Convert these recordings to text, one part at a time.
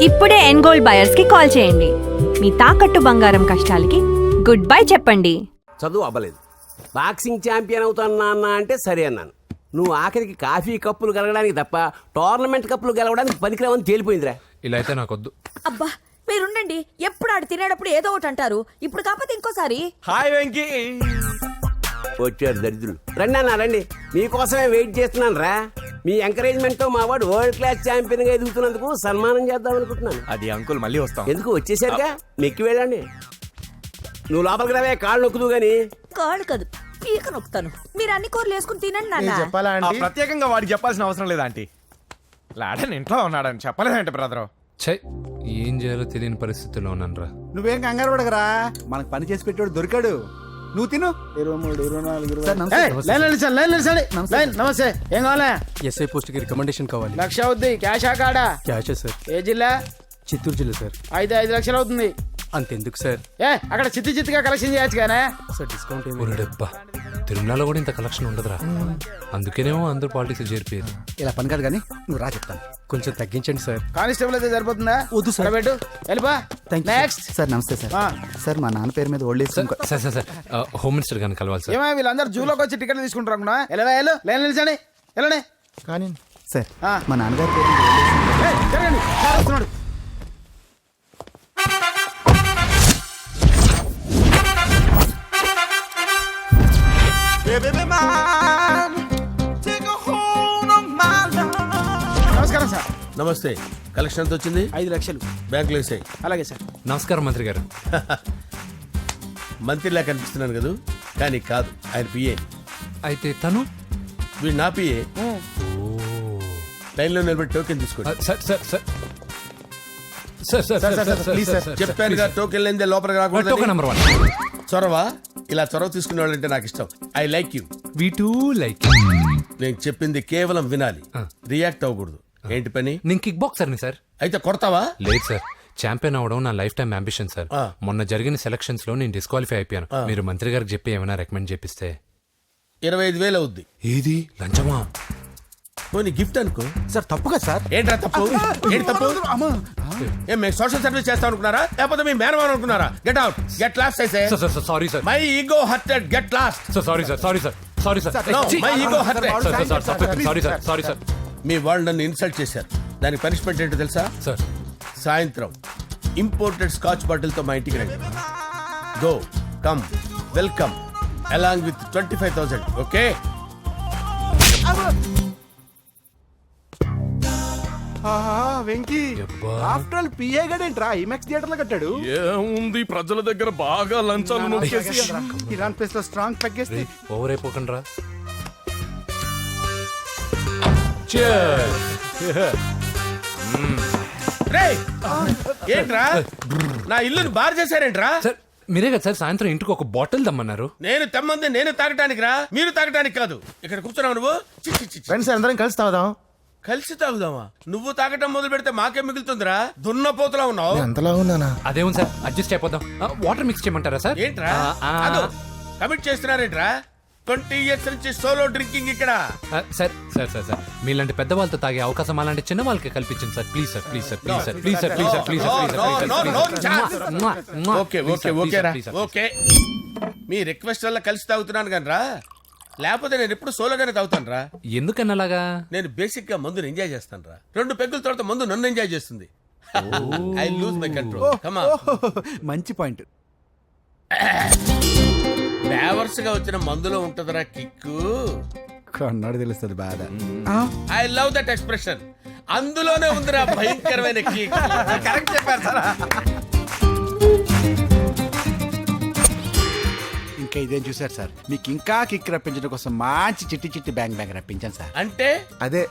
ఇప్పుడే ఎన్గోల్డ్ బయర్స్ కి కాల్ చేయండి. మీ తాకట్టు బంగారం కష్టాలకి గుడ్ బై చెప్పండి. చదువు అవ్వలేదు, బాక్సింగ్ ఛాంపియన్ అవుతాను నాన్న అంటే సరే అన్నాను. నువ్వు ఆఖరికి కాఫీ కప్పులు గెలవడానికి తప్ప టోర్నమెంట్ కప్పులు గెలవడానికి పనికిరావని తేలిపోయిందిరా. ఇలా అయితే నాకొద్దు. అబ్బా మీరుండండి, ఎప్పుడు ఆడు తినేటప్పుడు ఏదో ఒకటి అంటారు. ఇప్పుడు కాకపోతే ఇంకోసారి. హాయ్ వెంకీ. వచ్చారు దరిద్రులు. రండి అన్న రండి, మీకోసమే వెయిట్ చేస్తున్నాను రా. మీ ఎంకరేజ్మెంట్ తో మా వాడు వరల్డ్ క్లాస్ ఛాంపియన్ గా ఎదుగుతున్నందుకు సన్మానం చేద్దాం అనుకుంటున్నాను. అది అంకుల్ మళ్ళీ వస్తాం. ఎందుకు వచ్చేసరిగా మెక్కి వెళ్ళండి. నువ్వు లోపలికి రావే, కాళ్ళు నొక్కుదు గాని. కాళ్ళు కాదు, పీక నొక్కుతాను. మీరు అన్ని కూరలు వేసుకుని తినండి నాన్న. ప్రత్యేకంగా వాడికి చెప్పాల్సిన అవసరం లేదా ఆంటీ? లాడన్ ఇంట్లో ఉన్నాడని చెప్పలేదంటే బ్రదర్. ఛై, ఏం చేయాలో తెలియని పరిస్థితిలో ఉన్నానరా. నువ్వేం కంగారు పడగరా, మనకు పని చేసి పెట్టాడు దొరికాడు. నువ్వు తిను. 23, 24, నమస్తే. ఏం కావాలా? ఎస్ఐ పోస్ట్ కి రికమెండేషన్ కావాలి. 1,00,000 అవుద్ది. క్యాషా కాడా? క్యాషే సార్. ఏ జిల్లా? చిత్తూరు జిల్లా సార్. 5 లక్షలు అవుతుంది. అంతెందుకు సార్? అక్కడ చిత్తుగా కలెక్షన్ చేయొచ్చు కానీ సార్ డిస్కౌంట్ ఏమి? ఒరేడబ్బా, తిరుమలలో కూడా ఇంత కలెక్షన్ ఉండదురా. అందుకేనేమో అందరూ పాలిటిక్స్ చేరిపోయారు. ఇలా పని కాదు కానీ నువ్వు రా చెప్తాను. కొంచెం తగ్గించండి సార్. కానిస్టేబుల్ అయితే సరిపోతుందా? వద్దు సార్. పెట్టు వెళ్ళిపా. నెక్స్ట్ సార్ నమస్తే సార్. సార్ మా నాన్న పేరు మీద old age sir sir sir sir home minister గారిని కలవాలి సార్. ఏమో వీళ్ళందరూ జూలోకి వచ్చి టికెట్లు తీసుకుంటారు అనుకున్నా. లైన్ నిలిచండి, వెళ్ళండి. కానీ సార్ మా నాన్నగారి పేరు మీద ఓల్డ్ ఏజ్ జరగండి, సార్ వస్తున్నాడు. నమస్కారం సార్. నమస్తే. కలెక్షన్ ఎంత వచ్చింది? 5 లక్షలు. బ్యాంకులో వేసాయి. అలాగే సార్. నమస్కారం మంత్రి గారు. మంత్రిలా కనిపిస్తున్నాను కదా, కానీ కాదు, ఆయన పిఏ. అయితే తను వీడు నా పిఏ. లైన్లో నిలబడి టోకెన్ తీసుకోండి. Sir sir sir sir sir sir please sir, చెప్పానుగా టోకెన్ లేనిదే లోపలికి రాకూడదు. Token number 1. చొరవ, ఇలా చొరవ తీసుకునే వాళ్ళంటే నాకు ఇష్టం. I like you. We two like. నేను చెప్పింది కేవలం వినాలి, రియాక్ట్ అవ్వకూడదు. ఏంటి పని? నేను కిక్ బాక్సర్ని సార్. అయితే కొడతావా? లేదు సార్, ఛాంపియన్ అవడం నా లైఫ్ టైం అంబిషన్ సార్. మొన్న జరిగిన సెలక్షన్స్ లో నేను డిస్క్వాలిఫై అయిపోయాను. మీరు మంత్రి గారికి చెప్పి ఏమైనా రికమెండ్ చేపిస్తే. 25,000 అవుద్ది. ఏది లంచమా? పోనీ గిఫ్ట్ అనుకో. సార్ తప్పుగా సార్. ఏంట్రా తప్పు? ఏంటి తప్పు? ఏం మేము సోషల్ సర్వీస్ చేస్తాం అనుకున్నారా, లేకపోతే మీ మేనమాన్ అనుకున్నారా? Get out, get lost. అయితే sorry sir, my ego hurted, get lost. Sorry sir, sorry sir, sorry sir, my ego hurted. Sorry sir, sorry sir. మీ వాళ్ళు నన్ను ఇన్సల్ట్ చేశారు. దానికి పనిష్మెంట్ ఏంటో తెలుసా? సార్ సాయంత్రం ఇంపోర్టెడ్ స్కాచ్ బాటిల్ తో మా ఇంటికి రండి. Go come welcome along with 25,000. Okay? Venky after all PA గడేంట్రా ఇమెక్స్ థియేటర్ లో కట్టాడు. ఏముంది, ప్రజల దగ్గర బాగా లంచాలు నొక్కేసి ఇరాన్ ప్లేస్ లో స్ట్రాంగ్ తగ్గేస్తే ఓవర్ అయిపోకండి రా. రేయ్, ఏంట్రా నా ఇల్లుని బార్ చేశారేంట్రా? సార్ మీరే కదా సార్ సాయంత్రం ఇంటికి ఒక బాటిల్ దమ్మన్నారు. నేను తెమ్మంది నేను తాగటానికి రా, మీరు తాగటానికి కాదు. ఇక్కడ కూర్చున్నావు నువ్వు. చి, చి, చి, చి. ఫ్రెండ్స్ అందరం కలిసి తాగుదాం. కలిసి తాగుదామా? నువ్వు తాగటం మొదలు పెడితే మాకే మిగులుతుందిరా. దున్నపోతులా ఉన్నావు. ఎంతలా ఉన్నానా? అదేముంది సార్, అడ్జస్ట్ అయిపోదాం. వాటర్ మిక్స్ చేయమంటారా సార్? ఏంట్రా కమిట్ చేస్తున్నారేంట్రా? 20 years నుంచి సోలో డ్రింకింగ్ ఇక్కడ. సార్ సార్ సార్ సార్ మీలాంటి పెద్ద వాళ్ళతో తాగే అవకాశం అలాంటి చిన్న వాళ్ళకి కల్పించండి sir. Please sir, please sir, please sir, please sir, please sir, please sir. Okay okay okay రా, ఓకే. మీ రిక్వెస్ట్ వల్ల కలిసి తాగుతున్నాను కానీ రా, లేకపోతే నేను ఎప్పుడు సోలోగానే తాగుతాను రా. ఎందుకన్నా అలాగా? నేను బేసిక్ గా మందుని ఎంజాయ్ చేస్తాను రా. 2 పెగ్గుల తర్వాత మందు నన్ను ఎంజాయ్ చేస్తుంది. I lose my control. Come on. మంచి పాయింట్. ఫ్లేవర్స్ గా వచ్చిన మందులో ఉంటదరా కిక్కు. కన్నాడు తెలుస్తుంది బాధ. I love that expression. అందులోనే ఉందిరా భయంకరమైన కిక్. కరెక్ట్ చెప్పారు సార్. ఇంకా ఇదేం చూసారు సార్, మీకు ఇంకా కిక్ రప్పించడం కోసం మంచి చిట్టి చిట్టి బ్యాంగ్ బ్యాంగ్ రప్పించాను సార్. అంటే అదే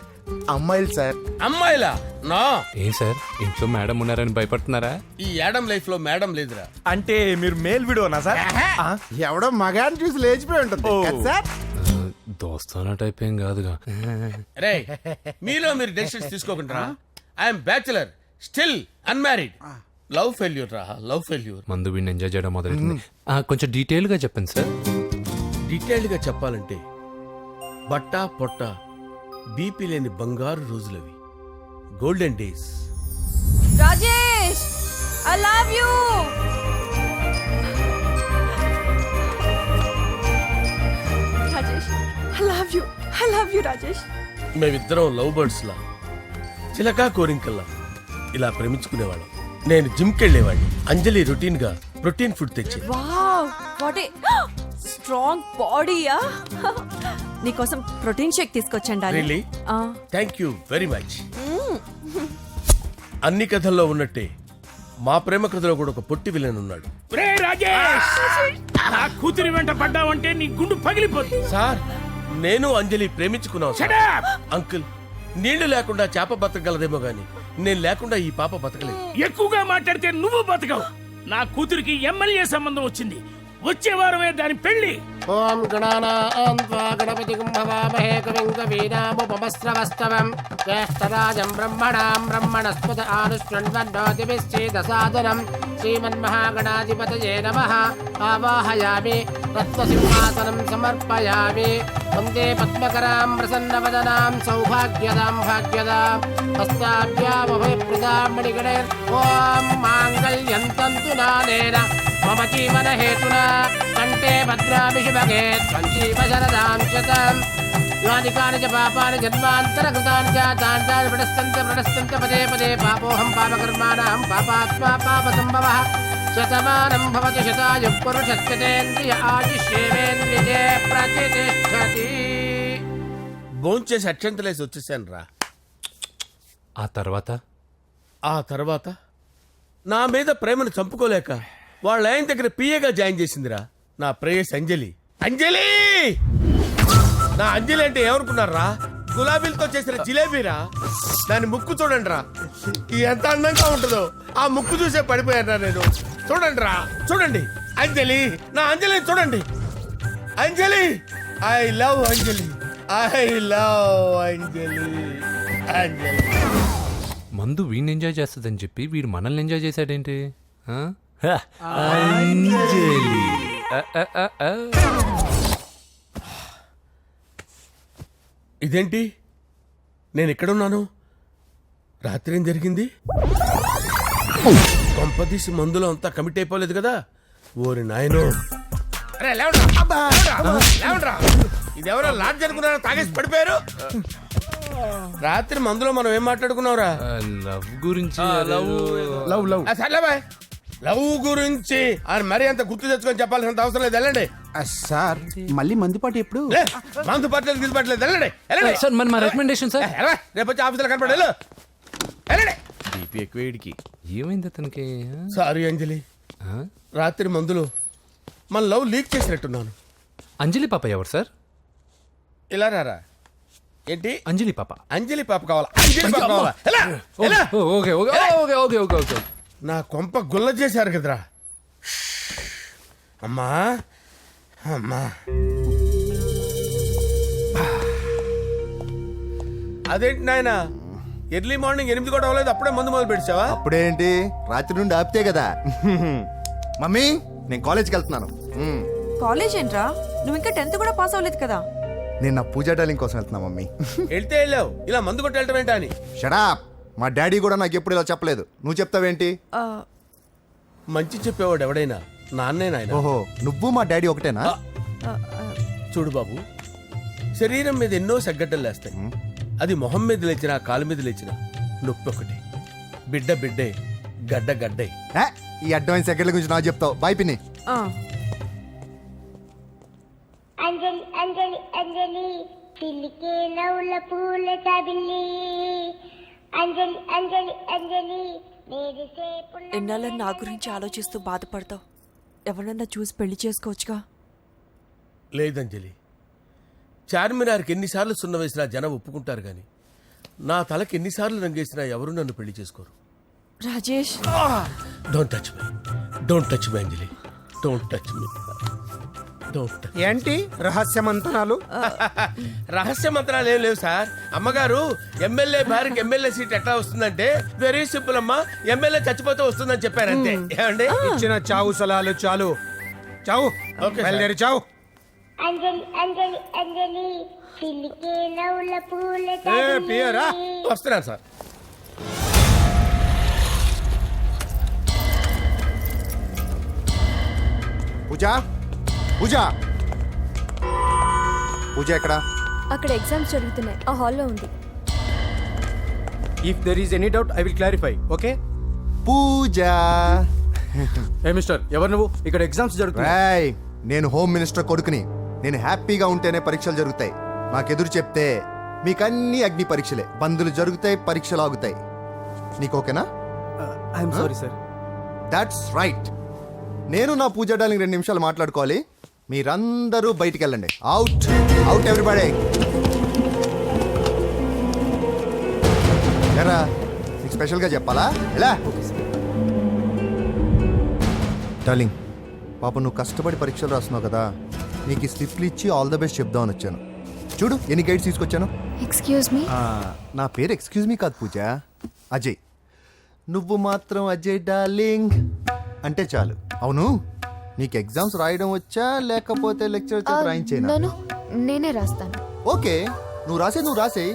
అమ్మాయిలు సార్. అమ్మాయిలా? నా ఏం సార్ ఇంట్లో మేడం ఉన్నారని భయపడుతున్నారా? ఈ యాడమ్ లైఫ్ లో మేడం లేదురా. అంటే మీరు మేల్ వీడియోనా సార్? ఎవడో మగాన్ని చూసి లేచిపోయి ఉంటుంది కదా సార్. దోస్తానా టైప్ ఏం కాదుగా. రే, మీలో మీరు డెసిషన్స్ తీసుకోకుండా. I'm bachelor, still unmarried. Love failure రా, లవ్ ఫెయిల్యూర్. మందు వీడిని ఎంజాయ్ చేయడం మొదలైంది. కొంచెం డీటెయిల్ గా చెప్పండి సార్. డీటెయిల్డ్ గా చెప్పాలంటే బట్టా పొట్ట బీపీ లేని బంగారు రోజులవి, golden days. Rajesh I love you. Rajesh I love you Rajesh. మేమిద్దరం లవ్ బర్డ్స్ లా చిలకా కోరింకల్లా ఇలా ప్రేమించుకునేవాళ్ళం. నేను జిమ్కి వెళ్ళేవాడిని, అంజలి రొటీన్ గా ప్రోటీన్ ఫుడ్ తెచ్చి. వావ్ వాట్ ఏ స్ట్రాంగ్ బాడీయా. నీకోసం ప్రోటీన్ షేక్ తీసుకొచ్చండి. Really? Thank you very much. అన్ని కథల్లో ఉన్నట్టే మా ప్రేమ కథలో కూడా ఒక పొట్టి విలన్ ఉన్నాడు. కూతురి వెంట పడ్డావంటే నీ గుండు పగిలిపోతుంది. సార్ నేను అంజలి ప్రేమించుకున్నాం సార్. అంకుల్ నీళ్లు లేకుండా చేప బతకగలదేమో గాని నేను లేకుండా ఈ పాప బతకలేదు. ఎక్కువగా మాట్లాడితే నువ్వు బతకవు. నా కూతురికి ఎమ్మెల్యే సంబంధం వచ్చింది. వచ్చే వారమే దాని పెళ్లి. ఓం గణపతి కుంభవామహే కవిం కవీనాముపమస్రవస్తవం జ్యేష్ఠరాజం బ్రహ్మణాం బ్రహ్మణస్పద ఆనుష్ణ్వన్నోతిభిశ్చేదసాదనం శ్రీమన్మహాగణాధిపతయే నమః. ఆవాహయామి రత్నసింహాసనం సమర్పయామి. వందే పద్మకరాం ప్రసన్నవదనాం సౌభాగ్యదాం భాగ్యదాం హస్తాభ్యామభయప్రదాం మణిగణైర్. ఓం మాంగళ్యం తంతు నానేన మమ జీవన హేతునా కంటే భద్రామి శుభగే త్వం జీవ శరదాం శతం. యాని కాని చ పాపాని జన్మాంతరకృతాని చ తాని ప్రణశ్యంత పదే పదే పాపోహం పాపకర్మాణం పాపాత్మా పాపసంభవః. శతమానం భవతి శతాయు పురుషస్యతేంద్రియ ఆయుష్యేవేంద్రియే ప్రతిష్టతి. భోంచేసి అక్షంతలేసి వచ్చేసాను రా. ఆ తర్వాత నా మీద ప్రేమను చంపుకోలేక వాళ్ళ ఆయన దగ్గర పిఏగా జాయిన్ చేసిందిరా నా ప్రేయస్ అంజలి. అంజలి నా అంజలి అంటే ఏమనుకున్నారా? గులాబీలతో చేసిన జిలేబీరా. దాని ముక్కు చూడండి రా, ఎంత అందంగా ఉంటుందో. ఆ ముక్కు చూసే పడిపోయారా నేను. చూడండి రా, చూడండి అంజలి, నా అంజలి చూడండి. Anjali I love Anjali, I love Anjali. Anjali మందు వీడిని ఎంజాయ్ చేస్తుందని చెప్పి వీడు మనల్ని ఎంజాయ్ చేశాడేంటి? ఆ? ఇదేంటి నేను ఎక్కడున్నాను? రాత్రి ఏం జరిగింది? కొంపదీసి మందులో అంతా కమిట్ అయిపోలేదు కదా? ఓరి నాయనో, ఇదెవరో లాడ్జ్ అనుకున్నారా? తాగేసి పడిపోయారు. రాత్రి మందులో మనం ఏం మాట్లాడుకున్నావురా? లవ్ గురించి. సర్లే బాయ్, లవ్ గురించి అని మరీ అంత గుర్తు తెచ్చుకొని చెప్పాల్సినంత అవసరం లేదు. వెళ్ళండి సార్ మళ్ళీ మందుపాటి ఎప్పుడు? మందు పట్టలేదు గిల్లు పట్టలేదు. వెళ్ళండి వెళ్ళండి. సార్ మరి మా రికమెండేషన్ సార్. రేపు వచ్చి ఆఫీసులో కనపడి వెళ్ళండి. ఏమైంది అతనికి? సారీ అంజలి, రాత్రి మందులో మన లవ్ లీక్ చేసినట్టున్నాను. అంజలి పాప ఎవరు సార్? ఇలా రారా. ఏంటి అంజలి పాప? అంజలి పాప కావాలా? అంజలి పాప కావాలా? ఎలా? ఎలా? Okay okay okay okay okay okay. నా కొంప గుల్ల చేశారు కదరా. అమ్మా అమ్మా, అదేంటి నాయన ఎర్లీ మార్నింగ్ 8 కూడా అవ్వలేదు, అప్పుడే మందు మొదలు పెడిచావా? అప్పుడేంటి, రాత్రి నుండి ఆపితే కదా. మమ్మీ నేను కాలేజ్కి వెళ్తున్నాను. కాలేజ్ ఏంట్రా, నువ్వు ఇంకా 10th కూడా పాస్ అవ్వలేదు కదా. నేను నా పూజా డాలింగ్ కోసం వెళ్తున్నా మమ్మీ. వెళ్తే వెళ్ళావు, ఇలా మందు కొట్టి వెళ్ళటం ఏంటా అని. షడాప్, మా డాడీ కూడా నాకు ఎప్పుడు ఇలా చెప్పలేదు. నువ్వు చెప్తావేంటి? మంచి చెప్పేవాడు ఎవడైనా నాన్నే నాయన. ఓహో, నువ్వు మా డాడీ ఒకటేనా? చూడు బాబు, శరీరం మీద ఎన్నో సగ్గడ్డలు లేస్తాయి. అది మొహం మీద లేచినా కాలు మీద లేచినా నొప్పి ఒకటి. బిడ్డ బిడ్డే, గడ్డ గడ్డే. ఈ అడ్వాన్స్ సెకండ్ల గురించి నాకు చెప్తావు. బాయ్ పిన్ని. అంజలి అంజలి అంజలి పిల్లికే నవ్వుల పూల తబిల్లి. అంజలి అంజలి అంజలి ఎన్నాళ్ళ నా గురించి ఆలోచిస్తూ బాధపడతావు. ఎవరన్నా చూసి పెళ్లి చేసుకోవచ్చుగా. లేదంజలి, చార్మినార్కి ఎన్నిసార్లు సున్న వేసినా జనం ఒప్పుకుంటారు గాని నా తలకి ఎన్నిసార్లు రంగేసినా ఎవరు నన్ను పెళ్లి చేసుకోరు. Rajesh, don't touch me, don't touch me Anjali, don't touch me. ఏంటి రహస్య మంతనాలు? రహస్య మంత్రాలు ఏం లేవు సార్. అమ్మగారు ఎమ్మెల్యే భార్యకి ఎమ్మెల్యే సీట్ ఎట్లా వస్తుందంటే వెరీ సింపుల్ అమ్మా, ఎమ్మెల్యే చచ్చిపోతే వస్తుందని చెప్పారు అంతే. ఏమండి, ఇచ్చిన చావు సలాలు చాలు. చావు, బయలుదేరి చావు. అంజలి అంజలి అంజలి పిల్లికే నవ్వుల పూల పియరా వస్తున్నాను సార్. పూజ పూజ పూజ ఎక్కడ? అక్కడ ఎగ్జామ్స్ జరుగుతున్నాయి, ఆ హాల్లో ఉంది. If there is any doubt I will clarify. Okay Pooja. ఏ మిస్టర్, ఎవరు నువ్వు? ఇక్కడ ఎగ్జామ్స్ జరుగుతున్నాయి. రాయ్, నేను హోమ్ మినిస్టర్ కొడుకుని. నేను హ్యాపీగా ఉంటేనే పరీక్షలు జరుగుతాయి. నాకెదురు చెప్తే మీకన్నీ అగ్ని పరీక్షలే. బందులు జరుగుతాయి, పరీక్షలు ఆగుతాయి. నీకు ఓకేనా? I'm sorry sir. That's right. నేను నా పూజ డార్లింగ్ 2 నిమిషాలు మాట్లాడుకోవాలి. మీరందరూ బయటికి వెళ్ళండి. Out out everybody. ఎరా, నీకు స్పెషల్గా చెప్పాలా? ఎలా డార్లింగ్, పాప నువ్వు కష్టపడి పరీక్షలు రాస్తున్నావు కదా, నీకు ఈ స్లిప్లు ఇచ్చి ఆల్ ద బెస్ట్ చెప్దామని వచ్చాను. చూడు ఎన్ని గైడ్స్ తీసుకొచ్చాను. Excuse me. నా పేరు ఎక్స్క్యూజ్ మీ కాదు పూజ, అజయ్. నువ్వు మాత్రం అజయ్ డార్లింగ్ అంటే చాలు. అవును, నీకు ఎగ్జామ్స్ రాయడం వచ్చా లేకపోతే లెక్చర్ రాయించేనా? నేనే రాస్తాను. ఓకే, నువ్వు రాసే.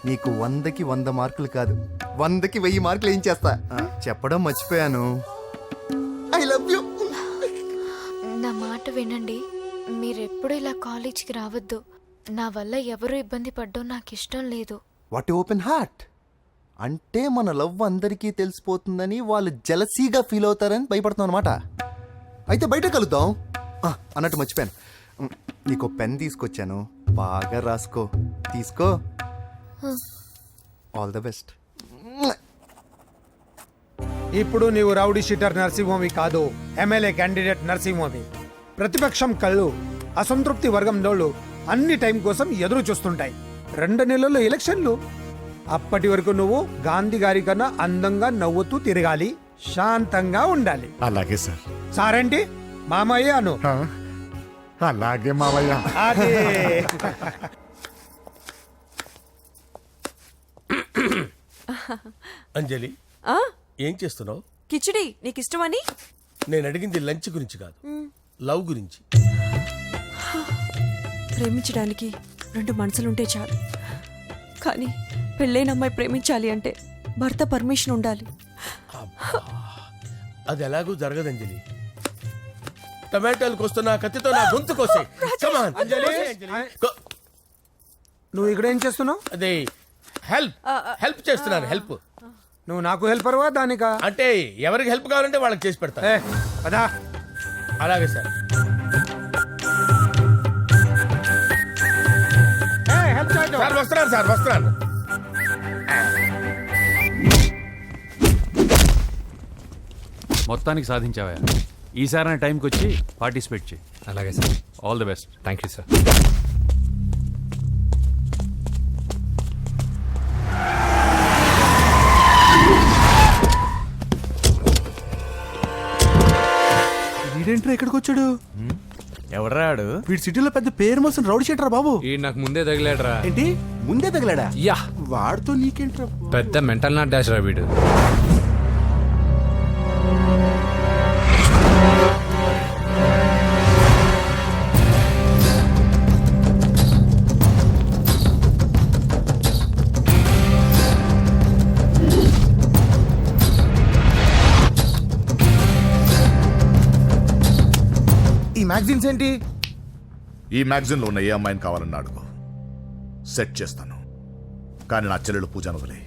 నీకు 100కి 100 మార్కులు కాదు, 100కి 1000 మార్కులు ఏం చేస్తా. చెప్పడం మర్చిపోయాను, ఐ లవ్ యూ. నా మాట వినండి, మీరెప్పుడు ఇలా కాలేజీకి రావద్దు. నా వల్ల ఎవరు ఇబ్బంది పడ్డం నాకు ఇష్టం లేదు. What open heart. అంటే మన లవ్ అందరికీ తెలిసిపోతుందని వాళ్ళు జలసీగా ఫీల్ అవుతారని భయపడుతున్నాం అనమాట. అయితే బయట కలుద్దాం. అన్నట్టు మర్చిపోయాను, నీకు పెన్ తీసుకొచ్చాను, బాగా రాసుకో. తీసుకో. All the best. ఇప్పుడు నీవు రౌడీ షీటర్ నరసింహమి కాదు, ఎమ్మెల్యే క్యాండిడేట్ నరసింహమి. ప్రతిపక్షం కళ్ళు అసంతృప్తి వర్గంలోళ్ళు అన్ని టైం కోసం ఎదురు చూస్తుంటాయి. 2 నెలల్లో ఎలక్షన్లు. అప్పటి వరకు నువ్వు గాంధీ గారి కన్నా అందంగా నవ్వుతూ తిరగాలి, శాంతంగా ఉండాలి. అలాగే సార్. సారేంటి మామయ్య అను. అలాగే మావయ్య. అదే. అంజలి, ఏం చేస్తున్నావు? కిచిడి నీకు ఇష్టమని. నేను అడిగింది లంచ్ గురించి కాదు, లవ్ గురించి. ప్రేమించడానికి 2 మనసులుంటే చాలు, కానీ పెళ్ళైన అమ్మాయి ప్రేమించాలి అంటే భర్త పర్మిషన్ ఉండాలి. అది ఎలాగూ జరగదు అంజలి. టమాటాలకు వస్తున్న కత్తితో నా గొంతు కోసే. నువ్వు ఇక్కడ ఏం చేస్తున్నావు? అదే హెల్ప్ చేస్తున్నాను. హెల్ప్. నువ్వు నాకు హెల్పర్వా దానికా? అంటే ఎవరికి హెల్ప్ కావాలంటే వాళ్ళకి చేసి పెడతా. అదా. అలాగే సార్. సార్ వస్తున్నాను. మొత్తానికి సాధించావా? ఈసారి టైంకి వచ్చి పార్టిసిపేట్ చేయి. అలాగే sir. All the best. Thank you sir. వీడేంట్రా ఇక్కడికి వచ్చాడు? ఎవడరాడు? వీడి సిటీలో పెద్ద పేరు మోసిన రౌడీ షీటర్ బాబు. ఈ నాకు ముందే తగిలాడరా. ఏంటి ముందే తగిలాడా? యా, వాడితో నీకేంట్రా? పెద్ద మెంటల్ నాట్ డాష్ రా వీడు. ఈ మ్యాగజైన్స్ ఏంటి? ఈ మ్యాగజైన్లో ఉన్న ఏ అమ్మాయిని కావాలన్నా అడుగు, సెట్ చేస్తాను. కానీ నా చెల్లెలు పూజను వదిలే.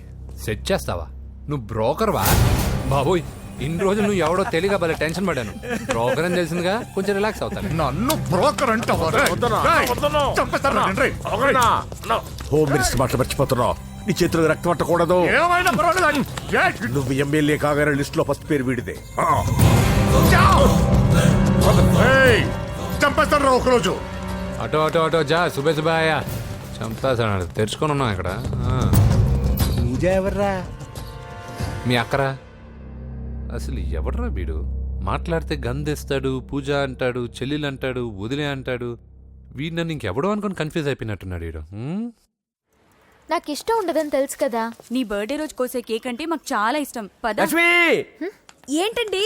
సెట్ చేస్తావా? నువ్వు బ్రోకర్వా? బాబోయ్, ఇన్ని రోజులు నువ్వు ఎవడో తెలియక భలే టెన్షన్ పడ్డాను. బ్రోకర్ అని తెలిసిందిగా కొంచెం రిలాక్స్ అవుతాను. నన్ను బ్రోకర్ అంటావా? హోమ్ మినిస్టర్ మాట మర్చిపోతున్నావు. నీ చేతులకు రక్తం పట్టకూడదు. ఏమైనా పర్వాలేదు. నువ్వు ఎమ్మెల్యే కాగానే లిస్ట్ లో ఫస్ట్ పేరు వీడిదే. చంపేస్తాను ఒకరోజు. అటో జా సుబే సుబాయా చంపేస్తాడు. తెరుచుకొని ఉన్నాం ఇక్కడ. పూజ ఎవర్రా? మీ అక్కరా? అసలు ఎవడరా వీడు? మాట్లాడితే గంధేస్తాడు, పూజ అంటాడు, చెల్లెలు అంటాడు, వదిలే అంటాడు. వీడు నన్ను ఇంకెవడో అనుకుని కన్ఫ్యూజ్ అయిపోయినట్టున్నాడు వీడు. నాకు ఇష్టం ఉండదని తెలుసు కదా. నీ బర్త్డే రోజు కోసే కేక్ అంటే మాకు చాలా ఇష్టం. పద. ఏంటండి?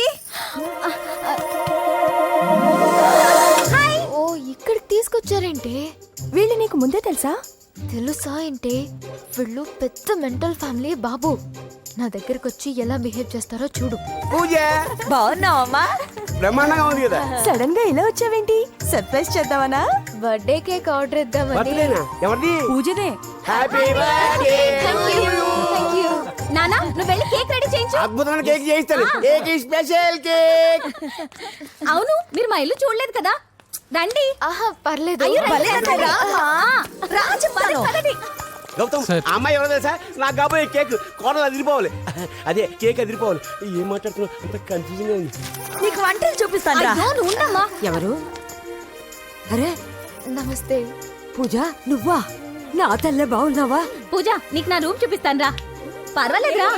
ఓ, ఇక్కడికి తీసుకొచ్చారేంటి? వీళ్ళు నీకు ముందే తెలుసా? తెలుసా ఏంటి? వీళ్ళు పెద్ద మెంటల్ ఫ్యామిలీ బాబు. నా దగ్గరకు వచ్చి ఎలా బిహేవ్ చేస్తారో చూడు. పూజ బాగున్నావమ్మా? బ్రహ్మాండంగా ఉంది కదా. సడన్ గా ఇలా వచ్చావేంటి? సర్ప్రైజ్ చేద్దామనా? బర్త్డే కేక్ ఆర్డర్ ఇద్దామని. బర్త్డేనా? ఎవరిది? పూజనే. Happy birthday. నానా నువ్వు వెళ్ళి కేక్ రెడీ చేయించు. అద్భుతమైన కేక్ చేయిస్తాను. Cake special cake. అవును మీరు మా ఇల్లు చూడలేదు కదా, రండి. ఆహా పర్లేదు. గౌతమ్ ఆ అమ్మాయి ఎవరో తెలుసా? నాకు కాబోయే కేక్ కోడలు అదిరిపోవాలి. అదే కేక్ అదిరిపోవాలి. ఏం మాట్లాడుతున్నావు? అంత కన్ఫ్యూజన్ ఉంది. నీకు వంటలు చూపిస్తాను రా. ఉండమ్మా. ఎవరు? అరే నమస్తే. పూజ నువ్వా? నా తల్లే బాగున్నావా? పూజ నీకు నా రూమ్ చూపిస్తాను రా. పర్వాలేదురా.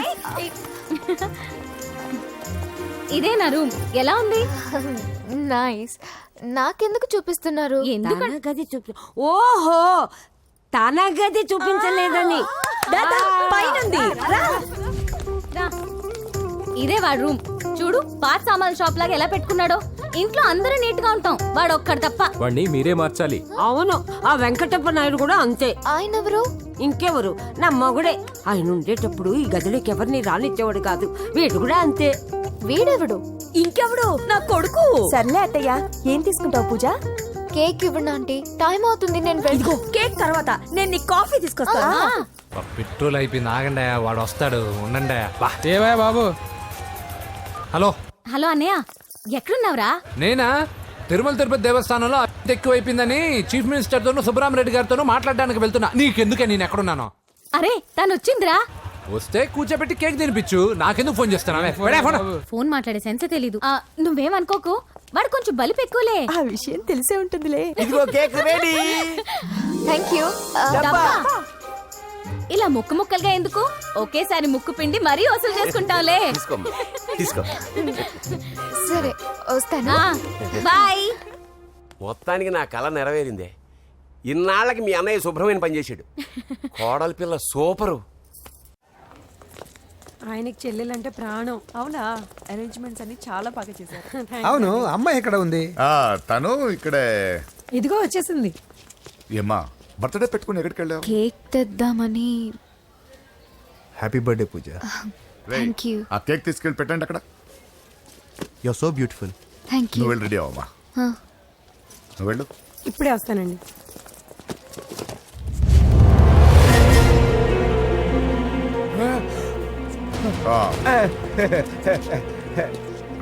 ఇదే నా రూమ్. ఎలా ఉంది? నైస్. నాకెందుకు చూపిస్తున్నారు? గది చూపి. ఓహో తానా గది చూపించలేదని. పైనుంది. రా. ఇదే వాడు రూమ్. చూడు పాత సామాన్ షాప్ లాగా ఎలా పెట్టుకున్నాడో. ఇంట్లో అందరూ నీట్ గా ఉంటాం, వాడు ఒక్కడు తప్ప. వాడిని మీరే మార్చాలి. అవును ఆ వెంకటప్ప నాయుడు కూడా అంతే. ఆయన ఎవరు? ఇంకెవరు? నా మగుడే. ఆయన ఉండేటప్పుడు ఈ గదిలోకి ఎవరిని రానిచ్చేవాడు కాదు. వీడు కూడా అంతే. వీడెవడు? ఇంకెవడు? నా కొడుకు. సర్లే అత్తయ్య, ఏం తీసుకుంటావు పూజ? కేక్ ఇవ్వండి ఆంటీ, టైం అవుతుంది. నేను ఇదిగో కేక్ తర్వాత నేను నీకు కాఫీ తీసుకొస్తాను. పెట్రోల్ అయిపోయింది, ఆగండి, వాడు వస్తాడు, ఉండండి. ఏవా బాబు? హలో హలో అన్నయ్య, ఎక్కడున్నావురా? నేనా? తిరుమల తిరుపతి దేవస్థానంలో అత్యంత ఎక్కువైపోయిందని చీఫ్ మినిస్టర్ తోనూ సుబ్బరామరెడ్డి గారితోనూ మాట్లాడడానికి వెళ్తున్నా. నీకెందుకే నేను ఎక్కడున్నాను? అరే తను వచ్చిందిరా. వస్తే కూర్చోబెట్టి కేక్ తినిపించు, నాకెందుకు ఫోన్ చేస్తాను? ఫోన్ మాట్లాడే సెన్సే తెలీదు. నువ్వేమనుకోకు, వాడు కొంచెం బలిపు ఎక్కువలే. ఆ విషయం తెలిసే ఉంటుందిలే. ఇదిగో కేక్ రెడీ. Thank you. ఇలా ముక్కు ముక్కలుగా ఎందుకు? ఒకేసారి ముక్కు పిండి మరీ వసూలు చేసుకుంటావులే. తీసుకో. సరే వస్తానా. బాయ్. మొత్తానికి నా కళ నెరవేరిందే. ఇన్నాళ్ళకి మీ అన్నయ్య శుభ్రమైన పని చేశాడు. కోడలి పిల్ల సూపరు. ఆయనకి చెల్లెలంటే ప్రాణం. అవునా? అరేంజ్మెంట్స్ అన్ని చాలా బాగా చేశారు. అవును, అమ్మాయి ఎక్కడ ఉంది? తను ఇక్కడే. ఇదిగో వచ్చేసింది. ఏమ్మా బర్త్డే పెట్టుకుని ఎక్కడికి వెళ్ళావు? కేక్ తెద్దామని. Happy birthday Pooja. Thank you. ఆ కేక్ తీసుకెళ్ళి పెట్టండి అక్కడ. You are so beautiful. Thank you. నువ్వు వెళ్ళి రెడీ అవ్వమ్మా. నువ్వు వెళ్ళు. ఇప్పుడే వస్తానండి.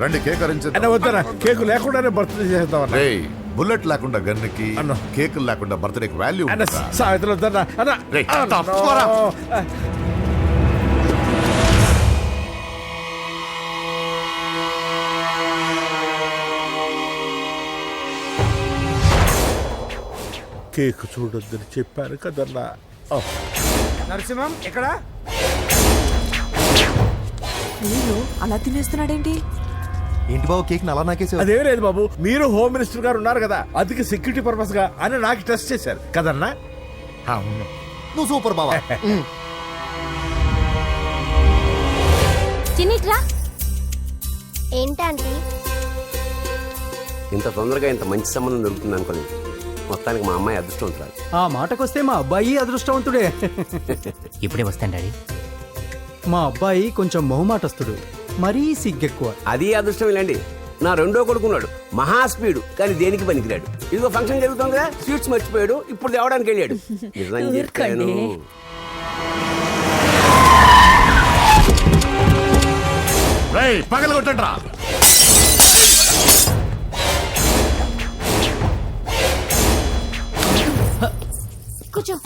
రండి కేక్ అరేంజ్ వద్దరా, కేక్ లేకుండానే బర్త్డే చేద్దాం. బుల్లెట్ లేకుండా గన్నుకి, కేకులు లేకుండా బర్త్డేకి వాల్యూ. సాయంత్రం వద్దరా. కేక్ చూడొద్దని చెప్పాను కదన్నా. నరసింహం ఎక్కడ? అలా తినేస్తున్నాడేంటి? ఏంటి బాబు కేక్ అలా నాకేసావు? అదేం లేదు బాబు, మీరు హోమ్ మినిస్టర్ గారు ఉన్నారు కదా, అందుకే సెక్యూరిటీ పర్పస్ గా అని నాకు టెస్ట్ చేశారు కదన్నా. అవును, నువ్వు సూపర్ బాబా. చిన్నిట్రా. ఏంటంటే ఇంత తొందరగా ఇంత మంచి సంబంధం దొరుకుతుంది అనుకోలేదు. మొత్తానికి మా అమ్మాయి అదృష్టవంతురాలు. ఆ మాటకొస్తే మా అబ్బాయి అదృష్టవంతుడే. ఇప్పుడే వస్తాను డాడీ. మా అబ్బాయి కొంచెం మొహమాటస్తుడు, మరీ సిగ్గెక్కువ. అది అదృష్టం ఇలాండి. నా రెండో కొడుకున్నాడు, మహా స్పీడు, కానీ దేనికి పనికిరాడు. ఇదిగో ఫంక్షన్ జరుగుతుంది కదా, స్వీట్స్ మర్చిపోయాడు, ఇప్పుడు తేవడానికి వెళ్ళాడు. నిజం చెప్పాను. పగల కొట్టండిరా. కూర్చో.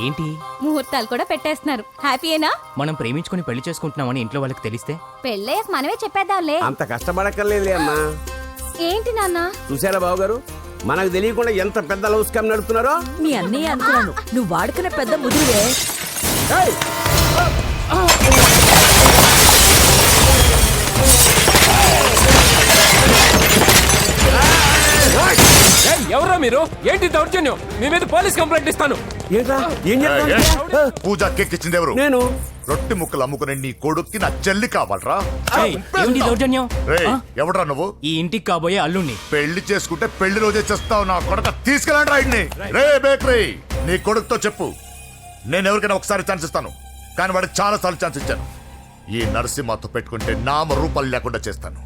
ఏంటి ముహూర్తాలు కూడా పెట్టేస్తున్నారు. హ్యాపీయేనా? మనం ప్రేమించుకుని పెళ్లి చేసుకుంటున్నామని ఇంట్లో వాళ్ళకి తెలిస్తే? పెళ్ళయ్యాక మనమే చెప్పేద్దాంలే. అంత కష్టపడక్కర్లేదులే అమ్మా. ఏంటి నాన్న? చూసారా బాబు గారు, మనకు తెలియకుండా ఎంత పెద్ద లవ్ స్కామ్ నడుపుతున్నారో. మీ అన్నయ్య అనుకున్నాను, నువ్వు వాడుకునే పెద్ద ముదురువే. ఎవరో మీరు? ఏంటి దౌర్జన్యం? మీ మీద పోలీస్ కంప్లైంట్ ఇస్తాను. పూజ కేక్ ఇచ్చింది ఎవరు? నేను. రొట్టె ముక్కలు అమ్ముకునే నీ కొడుక్కి నా చెల్లి కావాలరా? దౌర్జన్యం? ఎవడరా నువ్వు? ఈ ఇంటికి కాబోయే అల్లుణ్ణి. పెళ్లి చేసుకుంటే పెళ్లి రోజే చేస్తావు నా కొడుక. తీసుకెళ్ళండి రాయిడ్ని. రే బేకరీ, నీ కొడుకుతో చెప్పు, నేను ఎవరికైనా ఒకసారి ఛాన్స్ ఇస్తాను, కానీ వాడికి చాలా సార్లు ఛాన్స్ ఇచ్చాను. ఈ నరసింహతో పెట్టుకుంటే నామ రూపాలు లేకుండా చేస్తాను.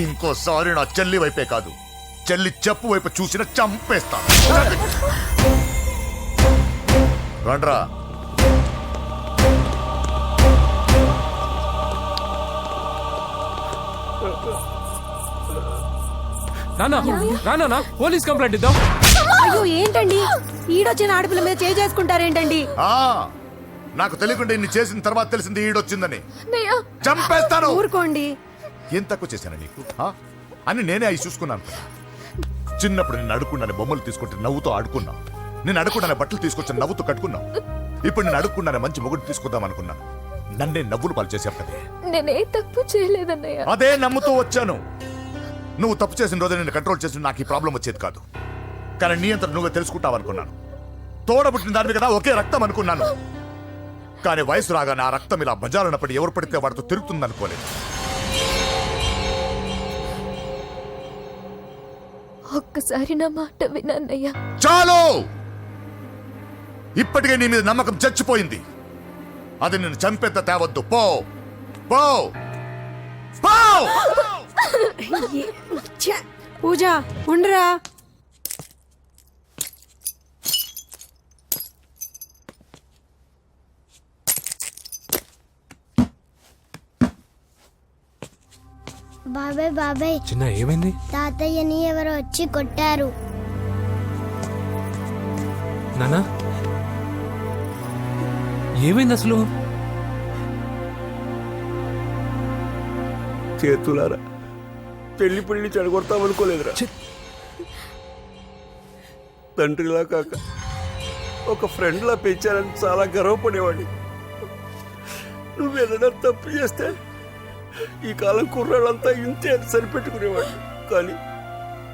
ఇంకోసారి నా చెల్లి వైపే కాదు, చెల్లి చెప్పు వైపు చూసిన చంపేస్తాను. రండ్రా. నాన్న పోలీస్ కంప్లైంట్ ఇద్దాం. అయ్యో ఏంటండి ఈడొచ్చిన ఆడపిల్ల మీద చేసుకుంటారేంటండి? నాకు తెలియకుండా ఇన్ని చేసిన తర్వాత తెలిసింది ఈడొచ్చిందని. చంపేస్తాను. ఊరుకోండి. ఏం తక్కువ చేశాను నీకు అని నేనే అవి చూసుకున్నాను. చిన్నప్పుడు నేను అడుక్కున్నాను బొమ్మలు తీసుకుంటే నవ్వుతో ఆడుకున్నావు. నేను అడుక్కున్నాను బట్టలు తీసుకొచ్చి నవ్వుతూ కట్టుకున్నావు. ఇప్పుడు నేను అడుక్కున్నాను మంచి మొగుడు తీసుకుందాం అనుకున్నాను. నన్నే నవ్వులు పాలు చేసావు కదే. నేనే తప్పు చేయలేదన్నయ్య. అదే నమ్ముతూ వచ్చాను. నువ్వు తప్పు చేసిన రోజు నేను కంట్రోల్ చేసిన నాకు ఈ ప్రాబ్లం వచ్చేది కాదు. కానీ నీ అంతా నువ్వే తెలుసుకుంటావు అనుకున్నాను. తోడబుట్టిన దాని కదా ఒకే రక్తం అనుకున్నాను. కానీ వయసు రాగా నా రక్తం ఇలా బజారున్నప్పుడు ఎవరు పడితే వాడితో తిరుగుతుంది అనుకోలేదు. ఒక్కసారి నా మాట వినన్నయ్య. చాలు. ఇప్పటికే నీ మీద నమ్మకం చచ్చిపోయింది. అది నిన్ను చంపేంత తేవద్దు. పో పో పో. పూజ ఉండరా. బాబాయ్ బాబాయ్, చిన్న ఏమైంది? తాతయ్యని ఎవరో వచ్చి కొట్టారు. నానా ఏమైంది అసలు? చేతులారా పెళ్లి పెళ్లి చెడగొడతామనుకోలేదురా. తండ్రిలా కాక ఒక ఫ్రెండ్లా పెంచారని చాలా గర్వపడేవాడిని. నువ్వేదైనా తప్పు చేస్తే ఈ కాలం కుర్రాళ్ళంతా ఇంతే సరిపెట్టుకునేవాడిని. కానీ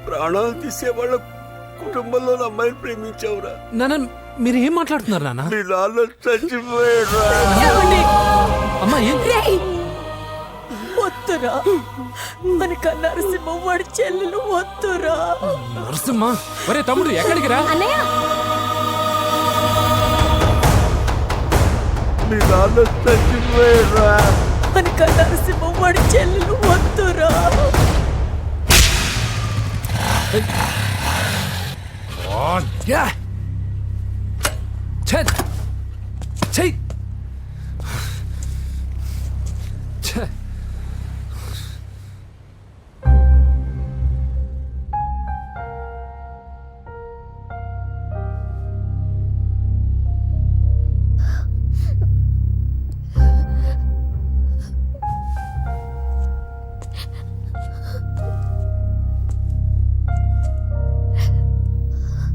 ప్రాణాలు తీసేవాళ్ళ కుటుంబంలో అమ్మాయిని ప్రేమించావురా. నాన్న మీరు ఏం మాట్లాడుతున్నారు నాన్న? మీ నాన్న చచ్చిపోయాడు. అమ్మా వద్దురా, మనక నరసింహ వాడి చెల్లెలు వద్దురా. నరసింహ ఒరే తమ్ముడు ఎక్కడికి రా. మీ నాన్న చచ్చిపోయాడు. మనక నరసింహ వాడి చెల్లెలు వద్దురా.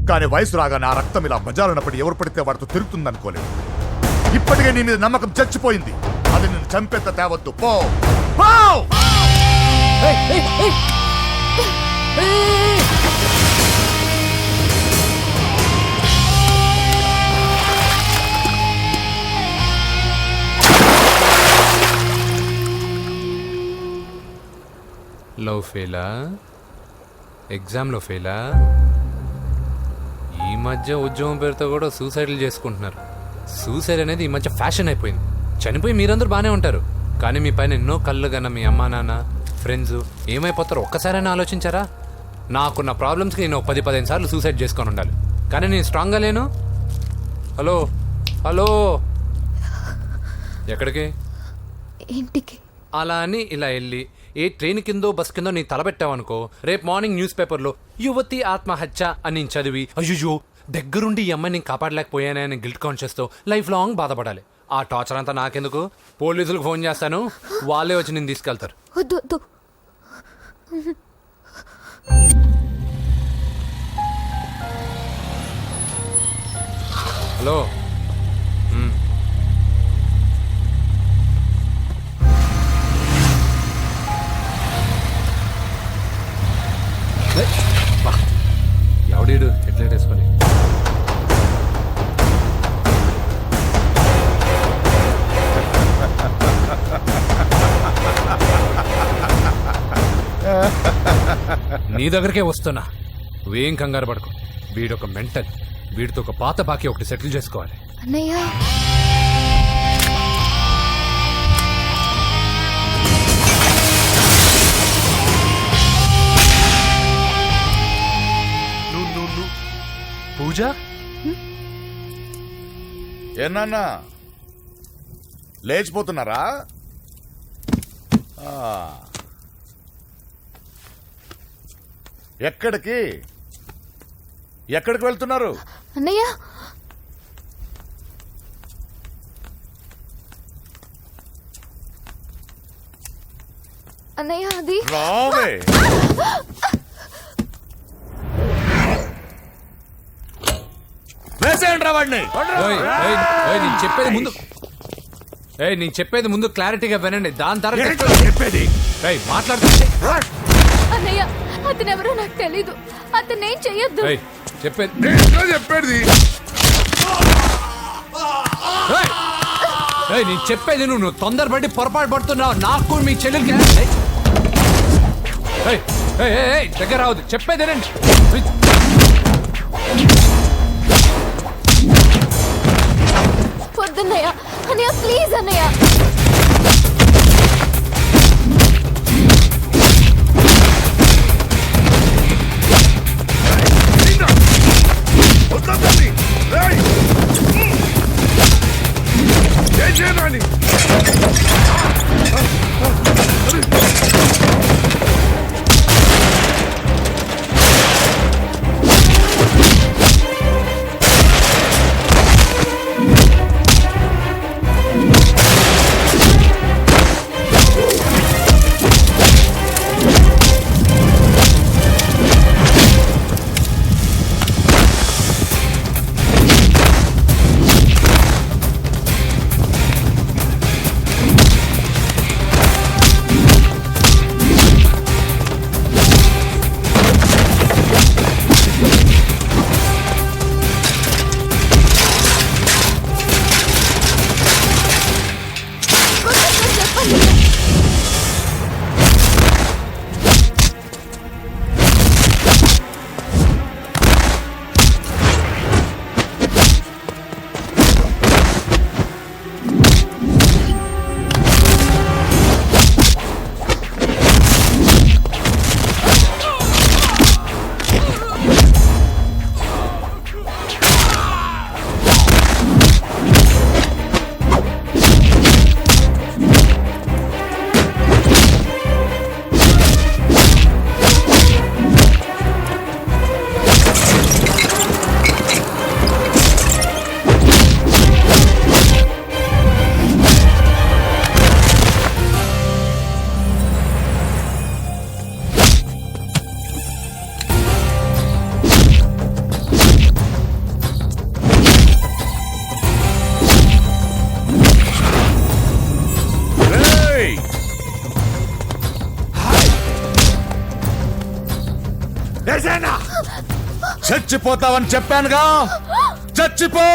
కానీ వయసు రాగా నా రక్తం ఇలా బజారున్నప్పుడు ఎవరు పడితే వాడితో తిరుగుతుంది అనుకోలేదు. ఇప్పటికే నీ మీద నమ్మకం చచ్చిపోయింది. అది నిన్ను చంపేంత తేవద్దు. పో పో. లవ్ ఫెయిలా? ఎగ్జామ్లో ఫెయిలా? ఈ మధ్య ఉద్యోగం పేరుతో కూడా సూసైడ్లు చేసుకుంటున్నారు. సూసైడ్ అనేది ఈ మధ్య ఫ్యాషన్ అయిపోయింది. చనిపోయి మీరందరూ బాగానే ఉంటారు, కానీ మీ పైన ఎన్నో కళ్ళు కన్నా మీ అమ్మా నాన్న ఫ్రెండ్స్ ఏమైపోతారో ఒక్కసారైనా ఆలోచించారా? నాకున్న ప్రాబ్లమ్స్కి నేను 10-15 సార్లు సూసైడ్ చేసుకొని ఉండాలి, కానీ నేను స్ట్రాంగ్గా లేను. హలో హలో ఎక్కడికి? ఇంటికి. అలా అని ఇలా వెళ్ళి ఏ ట్రైన్ కిందో బస్ కిందో నీ తలబెట్టావనుకో, రేపు మార్నింగ్ న్యూస్ పేపర్లో యువతి ఆత్మహత్య అని నేను చదివి అయ్యో దగ్గరుండి ఈ అమ్మాయిని నేను కాపాడలేకపోయానే అని గిల్ట్ కాన్షియస్తో లైఫ్ లాంగ్ బాధపడాలి. ఆ టార్చర్ అంతా నాకెందుకు? పోలీసులకు ఫోన్ చేస్తాను, వాళ్ళే వచ్చి నేను తీసుకెళ్తారు. వద్దు వద్దు. హలో ఎవడీడు హెడ్లైట్ వేసుకొని? నీ దగ్గరికే వస్తున్నా, నువ్వేం కంగారు పడకు. వీడొక మెంటల్, వీడితో ఒక పాత బాకీ ఒకటి సెటిల్ చేసుకోవాలి. అన్నయ్య పూజ ఏనా లేచిపోతున్నారా? ఆ. ఎక్కడికి ఎక్కడికి వెళ్తున్నారు? అన్నయ్య అన్నయ్య అది రావే. వేసేయండి రా వాడిని. నేను చెప్పేది ముందు నేను చెప్పేది ముందు క్లారిటీగా వినండి. దాని తర్వాత చెప్పేది మాట్లాడుతుంటే అన్నయ్య అతనెవరో నాకు తెలీదు. అతనేం చెయ్యొద్దు. చెప్పేది చెప్పేది నేను చెప్పేది నువ్వు తొందరపడి పొరపాటు పడుతున్నావు. నాకు మీ చెల్లెలకి దగ్గర రావద్దు. చెప్పేదేనండి. పొద్దున్నయ్య అన్నయ్య ప్లీజ్ అన్నయ్య. చచ్చిపోతావని చెప్పానుగా. చచ్చిపో.